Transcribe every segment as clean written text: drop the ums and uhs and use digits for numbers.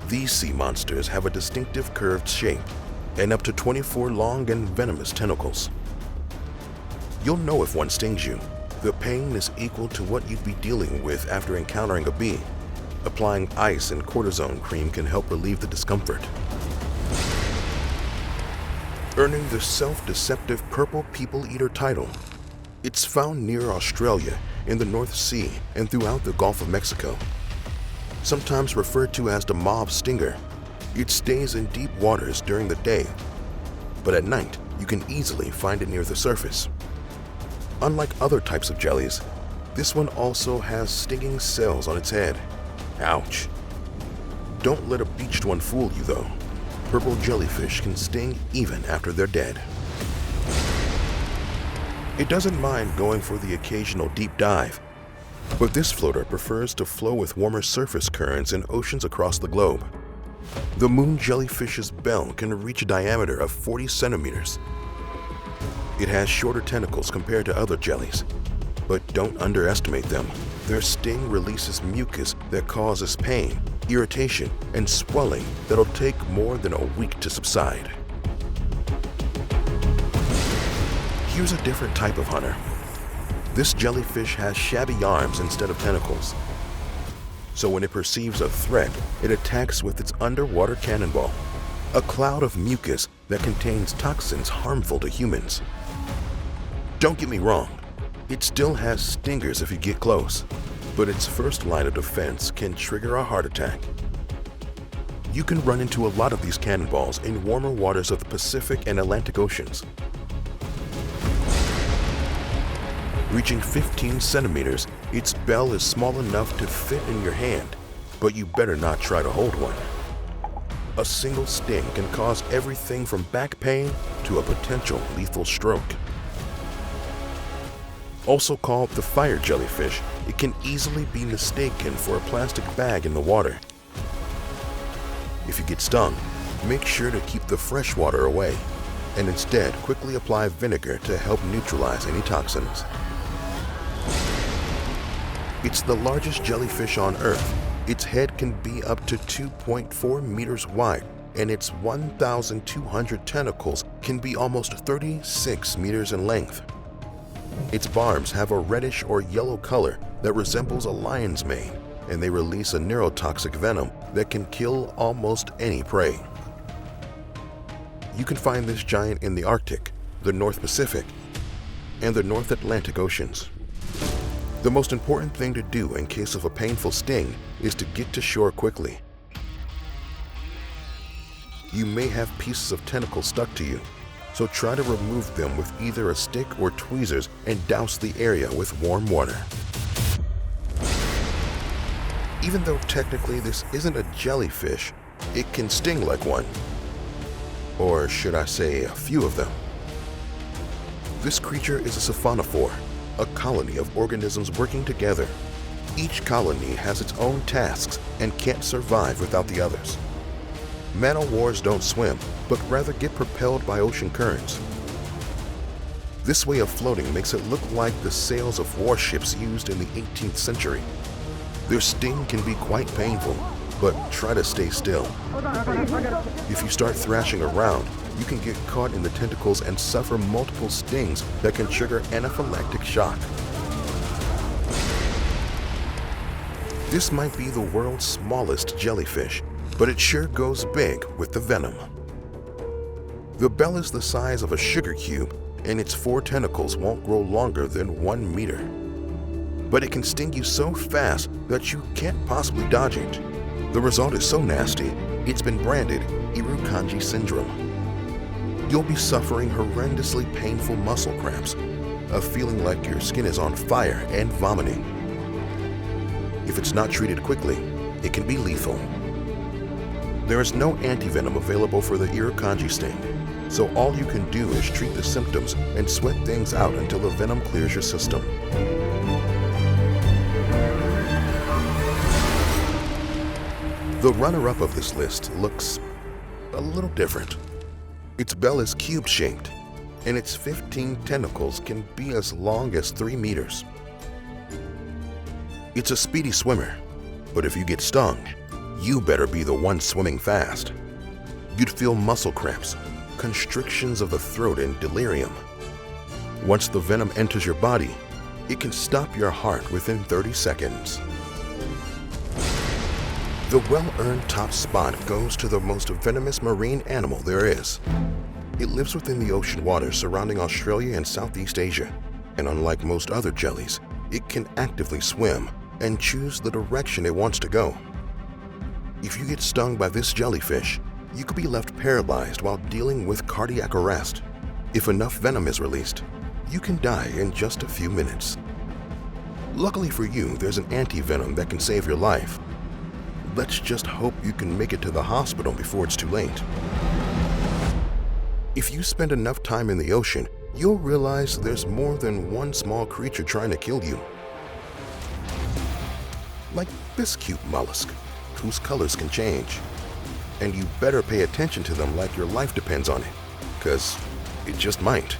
These sea monsters have a distinctive curved shape and up to 24 long and venomous tentacles. You'll know if one stings you. The pain is equal to what you'd be dealing with after encountering a bee. Applying ice and cortisone cream can help relieve the discomfort. Earning the self-deceptive purple people eater title. It's found near Australia, in the North Sea, and throughout the Gulf of Mexico. Sometimes referred to as the mob stinger, it stays in deep waters during the day, but at night you can easily find it near the surface. Unlike other types of jellies, this one also has stinging cells on its head. Ouch. Don't let a beached one fool you though. Purple jellyfish can sting even after they're dead. It doesn't mind going for the occasional deep dive, but this floater prefers to flow with warmer surface currents in oceans across the globe. The moon jellyfish's bell can reach a diameter of 40 centimeters. It has shorter tentacles compared to other jellies, but don't underestimate them. Their sting releases mucus that causes pain, irritation, and swelling that'll take more than a week to subside. Here's a different type of hunter. This jellyfish has shabby arms instead of tentacles. So when it perceives a threat, it attacks with its underwater cannonball, a cloud of mucus that contains toxins harmful to humans. Don't get me wrong, it still has stingers if you get close, but its first line of defense can trigger a heart attack. You can run into a lot of these cannonballs in warmer waters of the Pacific and Atlantic Oceans. Reaching 15 centimeters, its bell is small enough to fit in your hand, but you better not try to hold one. A single sting can cause everything from back pain to a potential lethal stroke. Also called the fire jellyfish, it can easily be mistaken for a plastic bag in the water. If you get stung, make sure to keep the fresh water away, and instead quickly apply vinegar to help neutralize any toxins. It's the largest jellyfish on Earth. Its head can be up to 2.4 meters wide, and its 1,200 tentacles can be almost 36 meters in length. Its barbs have a reddish or yellow color that resembles a lion's mane, and they release a neurotoxic venom that can kill almost any prey. You can find this giant in the Arctic, the North Pacific, and the North Atlantic Oceans. The most important thing to do in case of a painful sting is to get to shore quickly. You may have pieces of tentacle stuck to you, so try to remove them with either a stick or tweezers and douse the area with warm water. Even though technically this isn't a jellyfish, it can sting like one. Or should I say a few of them. This creature is a siphonophore, a colony of organisms working together. Each colony has its own tasks and can't survive without the others. Man-o'-wars don't swim, but rather get propelled by ocean currents. This way of floating makes it look like the sails of warships used in the 18th century. Their sting can be quite painful, but try to stay still. If you start thrashing around, you can get caught in the tentacles and suffer multiple stings that can trigger anaphylactic shock. This might be the world's smallest jellyfish, but it sure goes big with the venom. The bell is the size of a sugar cube, and its 4 tentacles won't grow longer than 1 meter. But it can sting you so fast that you can't possibly dodge it. The result is so nasty, it's been branded Irukandji syndrome. You'll be suffering horrendously painful muscle cramps, a feeling like your skin is on fire and vomiting. If it's not treated quickly, it can be lethal. There is no antivenom available for the Irukandji sting, so all you can do is treat the symptoms and sweat things out until the venom clears your system. The runner-up of this list looks a little different. Its bell is cube-shaped, and its 15 tentacles can be as long as 3 meters. It's a speedy swimmer, but if you get stung, you better be the one swimming fast. You'd feel muscle cramps, constrictions of the throat, and delirium. Once the venom enters your body, it can stop your heart within 30 seconds. The well-earned top spot goes to the most venomous marine animal there is. It lives within the ocean waters surrounding Australia and Southeast Asia, and unlike most other jellies, it can actively swim and choose the direction it wants to go. If you get stung by this jellyfish, you could be left paralyzed while dealing with cardiac arrest. If enough venom is released, you can die in just a few minutes. Luckily for you, there's an anti-venom that can save your life. Let's just hope you can make it to the hospital before it's too late. If you spend enough time in the ocean, you'll realize there's more than one small creature trying to kill you. Like this cute mollusk, whose colors can change. And you better pay attention to them like your life depends on it, 'cause it just might.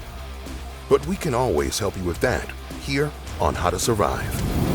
But we can always help you with that here on How to Survive.